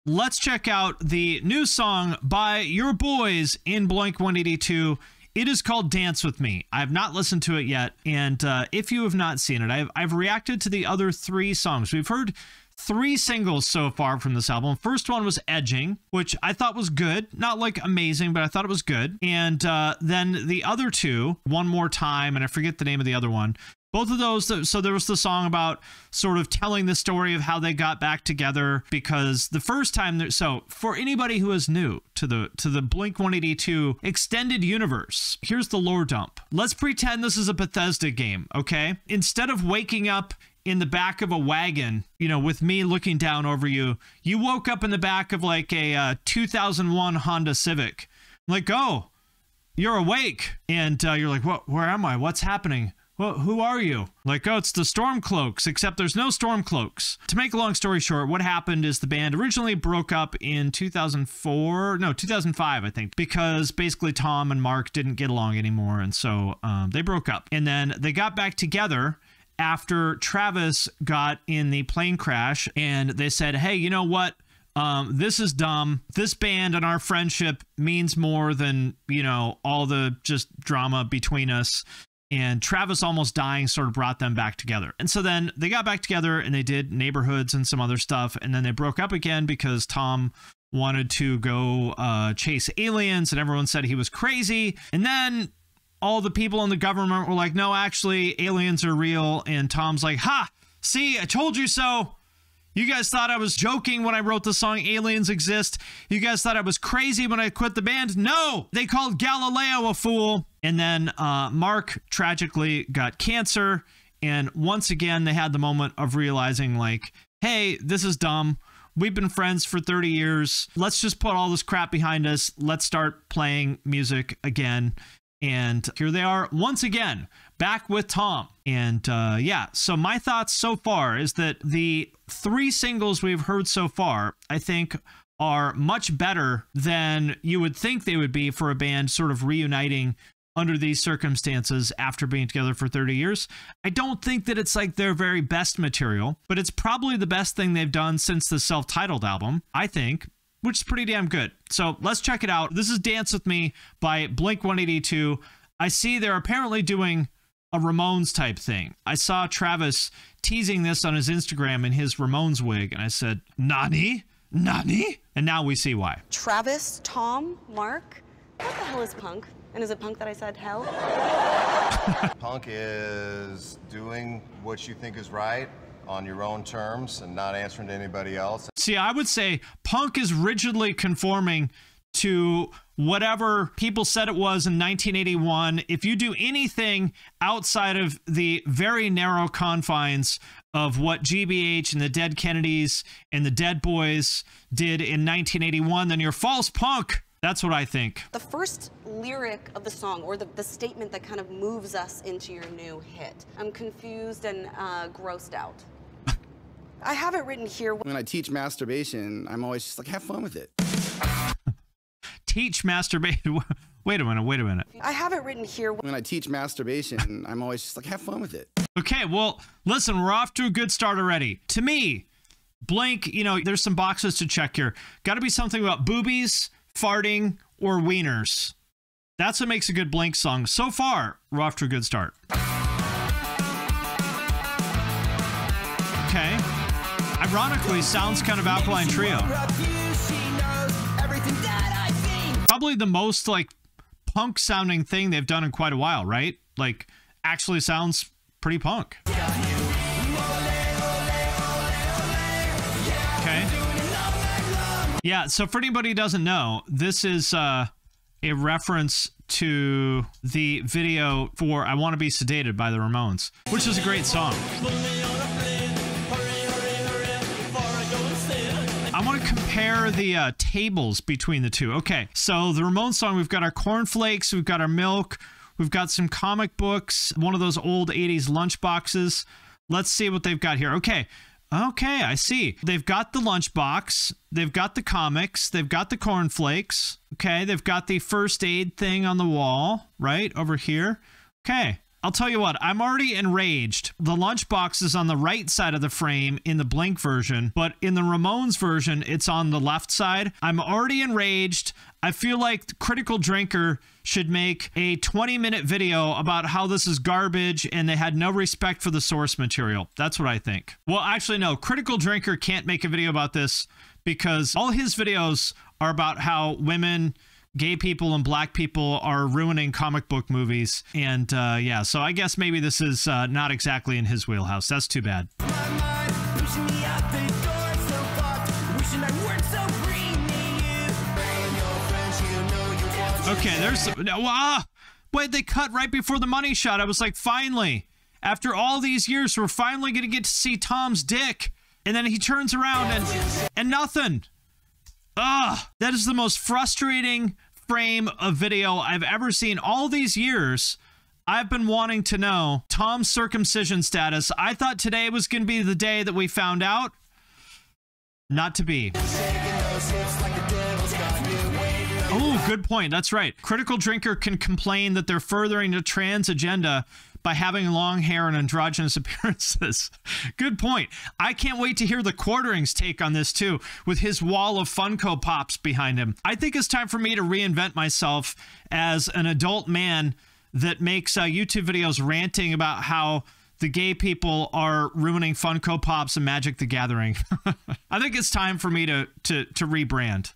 let's check out the new song by your boys in Blink-182. It is called Dance With Me. I have not listened to it yet, and if you have not seen it, I've reacted to the other 3 songs. We've heard 3 singles so far from this album. First one was Edging, which I thought was good. Not like amazing, but I thought it was good. And then the other 2, One More Time, and I forget the name of the other one. Both of those, so there was the song about sort of telling the story of how they got back together, because the first time, so for anybody who is new to the Blink-182 extended universe, here's the lore dump. Let's pretend this is a Bethesda game, okay? Instead of waking up in the back of a wagon, you know, with me looking down over you, you woke up in the back of like a 2001 Honda Civic. Like, oh, you're awake. And you're like, what? Where am I? What's happening? Well, who are you? Like, oh, it's the Stormcloaks, except there's no Stormcloaks. To make a long story short, what happened is the band originally broke up in 2005, I think, because basically Tom and Mark didn't get along anymore, and so they broke up. And then they got back together after Travis got in the plane crash, and they said, hey, you know what? This is dumb. This band and our friendship means more than, you know, all the just drama between us. And Travis almost dying sort of brought them back together. And so then they got back together and they did Neighborhoods and some other stuff. And then they broke up again because Tom wanted to go chase aliens and everyone said he was crazy. And then all the people in the government were like, no, actually, aliens are real. And Tom's like, ha, see, I told you so. You guys thought I was joking when I wrote the song Aliens Exist. You guys thought I was crazy when I quit the band. No, they called Galileo a fool. And then Mark tragically got cancer. And once again, they had the moment of realizing like, hey, this is dumb. We've been friends for 30 years. Let's just put all this crap behind us. Let's start playing music again. And here they are once again, back with Tom. And yeah, so my thoughts so far is that the 3 singles we've heard so far, I think, are much better than you would think they would be for a band sort of reuniting under these circumstances after being together for 30 years. I don't think that it's like their very best material, but it's probably the best thing they've done since the self-titled album, I think, which is pretty damn good. So let's check it out. This is Dance With Me by Blink-182. I see they're apparently doing a Ramones type thing. I saw Travis teasing this on his Instagram in his Ramones wig, and I said, Nani? Nani? And now we see why. Travis, Tom, Mark, what the hell is punk? And is it punk that I said hell? Punk is doing what you think is right on your own terms and not answering to anybody else. See, I would say punk is rigidly conforming to whatever people said it was in 1981. If you do anything outside of the very narrow confines of what GBH and the Dead Kennedys and the Dead Boys did in 1981, then you're false punk. That's what I think. The first lyric of the song, or the statement that kind of moves us into your new hit. I'm confused and grossed out. I have it written here. When I teach masturbation, I'm always just like, have fun with it. Teach masturbation. Wait a minute. I have it written here. When I teach masturbation, I'm always just like, have fun with it. Okay, well, listen, we're off to a good start already. To me, Blink, you know, there's some boxes to check here. Got to be something about boobies, farting, or wieners. That's what makes a good Blink song. So far, we're off to a good start. Okay. Ironically, sounds kind of Alkaline Trio. Probably the most, like, punk-sounding thing they've done in quite a while, right? Like, actually sounds pretty punk. Okay. Yeah, so for anybody who doesn't know, this is a reference to the video for I Want to Be Sedated by the Ramones, which is a great song. I want to compare the tables between the two. Okay, so the Ramones song, we've got our cornflakes, we've got our milk, we've got some comic books, one of those old 80s lunch boxes. Let's see what they've got here. Okay, I see. They've got the lunchbox, they've got the comics, they've got the cornflakes. Okay, they've got the first aid thing on the wall, right, over here. Okay, I'll tell you what, I'm already enraged. The lunchbox is on the right side of the frame in the Blink version, but in the Ramones version, it's on the left side. I'm already enraged. I feel like Critical Drinker should make a 20-minute video about how this is garbage and they had no respect for the source material. That's what I think. Well, actually, no. Critical Drinker can't make a video about this because all his videos are about how women, gay people, and black people are ruining comic book movies. And yeah, so I guess maybe this is not exactly in his wheelhouse. That's too bad. Okay, there's... wait, they cut right before the money shot. I was like, finally. After all these years, we're finally going to get to see Tom's dick. And then he turns around and nothing. Ugh. That is the most frustrating frame of video I've ever seen. All these years, I've been wanting to know Tom's circumcision status. I thought today was going to be the day that we found out. Not to be. Oh, good point. That's right. Critical Drinker can complain that they're furthering the trans agenda by having long hair and androgynous appearances. Good point. I can't wait to hear the Quartering's take on this too, with his wall of Funko Pops behind him. I think it's time for me to reinvent myself as an adult man that makes YouTube videos ranting about how the gay people are ruining Funko Pops and Magic the Gathering. I think it's time for me to rebrand.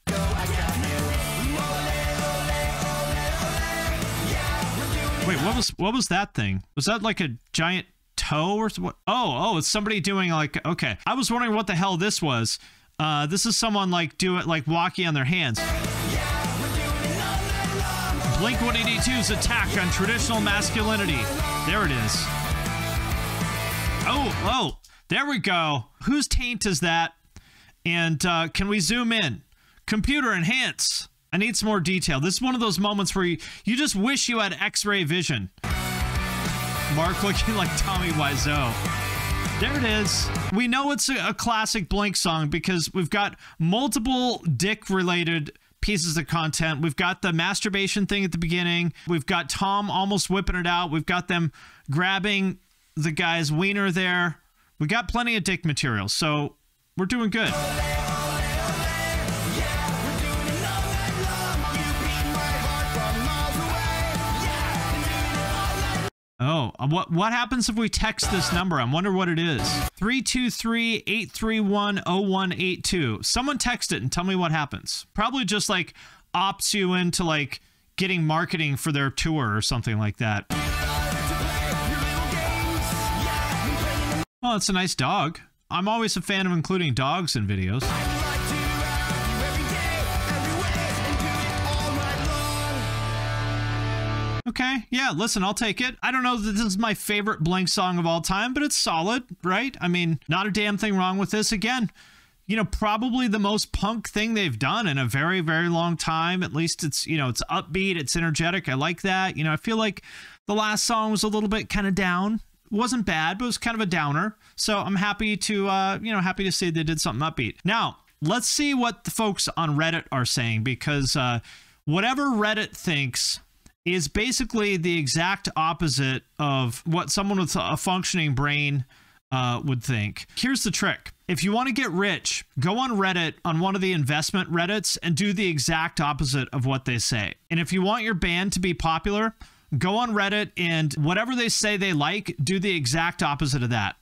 Wait, what was that thing? Was that like a giant toe or what? Oh, it's somebody doing like, okay. I was wondering what the hell this was. This is someone like walking on their hands. Blink-182's attack on traditional masculinity. There it is. Oh, there we go. Whose taint is that? And can we zoom in? Computer enhance. I need some more detail. This is one of those moments where you just wish you had X-ray vision. Mark looking like Tommy Wiseau. There it is. We know it's a classic Blink song because we've got multiple dick-related pieces of content. We've got the masturbation thing at the beginning. We've got Tom almost whipping it out. We've got them grabbing the guy's wiener there. We got plenty of dick material, so we're doing good. Oh, what happens if we text this number? I wonder what it is. 323-831-0182. Someone text it and tell me what happens. Probably just like opts you into like getting marketing for their tour or something like that. Oh, it's a nice dog. I'm always a fan of including dogs in videos. Okay, yeah, listen, I'll take it. I don't know that this is my favorite Blink song of all time, but it's solid, right? I mean, not a damn thing wrong with this. Again, you know, probably the most punk thing they've done in a very, very long time. At least it's, you know, it's upbeat, it's energetic. I like that. You know, I feel like the last song was a little bit kind of down. It wasn't bad, but it was kind of a downer. So I'm happy to, happy to say they did something upbeat. Now, let's see what the folks on Reddit are saying, because whatever Reddit thinks is basically the exact opposite of what someone with a functioning brain would think. Here's the trick. If you want to get rich, go on Reddit, on one of the investment Reddits, and do the exact opposite of what they say. And if you want your band to be popular, go on Reddit and whatever they say they like, do the exact opposite of that.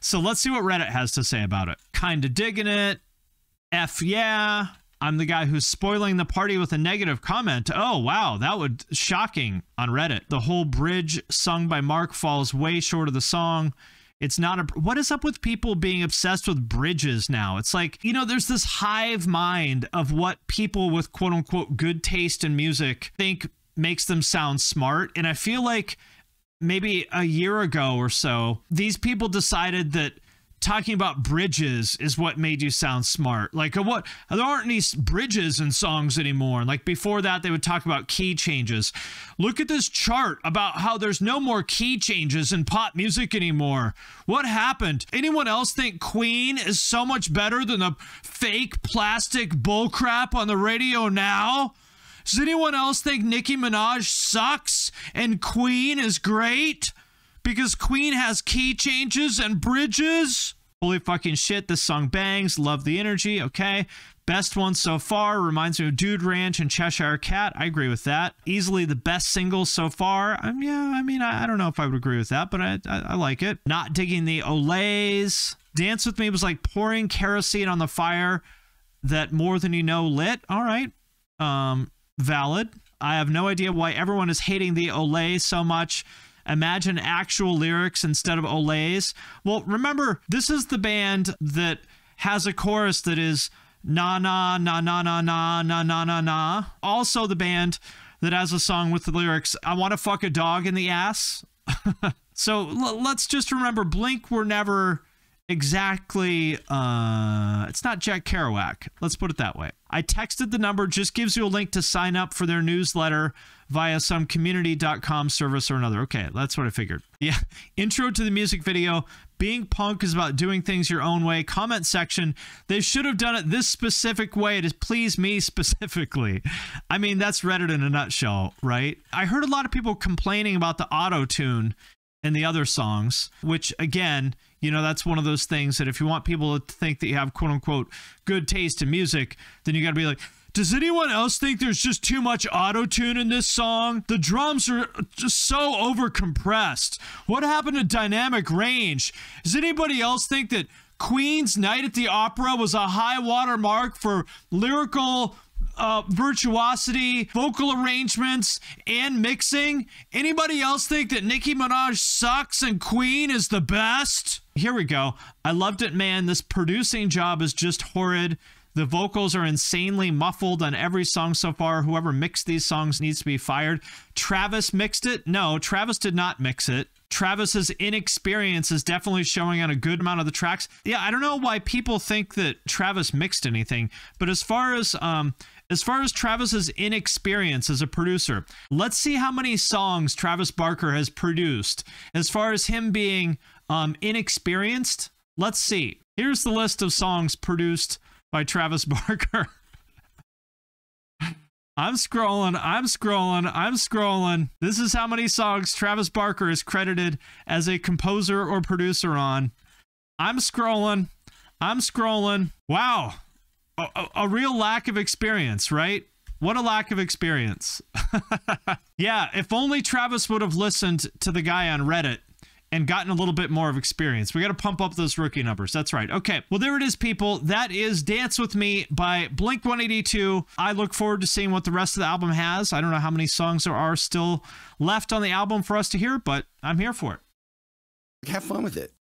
So let's see what Reddit has to say about it. Kinda digging it. F yeah. I'm the guy who's spoiling the party with a negative comment. Oh, wow. That would shocking on Reddit. The whole bridge sung by Mark falls way short of the song. It's not a... What is up with people being obsessed with bridges now? It's like, you know, there's this hive mind of what people with quote unquote good taste in music think makes them sound smart. And I feel like maybe a year ago or so, these people decided that talking about bridges is what made you sound smart. Like, what? There aren't any bridges in songs anymore. Like before that, they would talk about key changes. Look at this chart about how there's no more key changes in pop music anymore. What happened? Anyone else think Queen is so much better than the fake plastic bullcrap on the radio now? Does anyone else think Nicki Minaj sucks and Queen is great? Because Queen has key changes and bridges? Holy fucking shit, this song bangs. Love the energy. Okay. Best one so far. Reminds me of Dude Ranch and Cheshire Cat. I agree with that. Easily the best single so far. Yeah, I mean, I don't know if I would agree with that, but I like it. Not digging the Olays. Dance With Me was like pouring kerosene on the fire that More Than You Know lit. All right. Valid. I have no idea why everyone is hating the Olay so much. Imagine actual lyrics instead of Olays. Well, remember, this is the band that has a chorus that is na na na na na na na na na na. Also the band that has a song with the lyrics, I want to fuck a dog in the ass. So let's just remember, Blink were never exactly, it's not Jack Kerouac. Let's put it that way. I texted the number, just gives you a link to sign up for their newsletter via some community.com service or another. Okay, that's what I figured. Yeah. Intro to the music video. Being punk is about doing things your own way. Comment section. They should have done it this specific way to please me specifically. I mean, that's Reddit in a nutshell, right? I heard a lot of people complaining about the auto-tune in the other songs, which again, you know, that's one of those things that if you want people to think that you have quote unquote good taste in music, then you got to be like, does anyone else think there's just too much auto-tune in this song? The drums are just so over-compressed. What happened to dynamic range? Does anybody else think that Queen's Night at the Opera was a high water mark for lyrical virtuosity, vocal arrangements, and mixing? Anybody else think that Nicki Minaj sucks and Queen is the best? Here we go. I loved it, man. This producing job is just horrid. The vocals are insanely muffled on every song so far. Whoever mixed these songs needs to be fired. Travis mixed it? No, Travis did not mix it. Travis's inexperience is definitely showing on a good amount of the tracks. Yeah, I don't know why people think that Travis mixed anything, but as far as Travis's inexperience as a producer, let's see how many songs Travis Barker has produced. As far as him being inexperienced, let's see. Here's the list of songs produced by Travis Barker. I'm scrolling. This is how many songs Travis Barker is credited as a composer or producer on. I'm scrolling. Wow. A real lack of experience, right? What a lack of experience. Yeah, if only Travis would have listened to the guy on Reddit and gotten a little bit more of experience. We got to pump up those rookie numbers. That's right. Okay, well, there it is, people. That is Dance With Me by Blink-182. I look forward to seeing what the rest of the album has. I don't know how many songs there are still left on the album for us to hear, but I'm here for it. Have fun with it.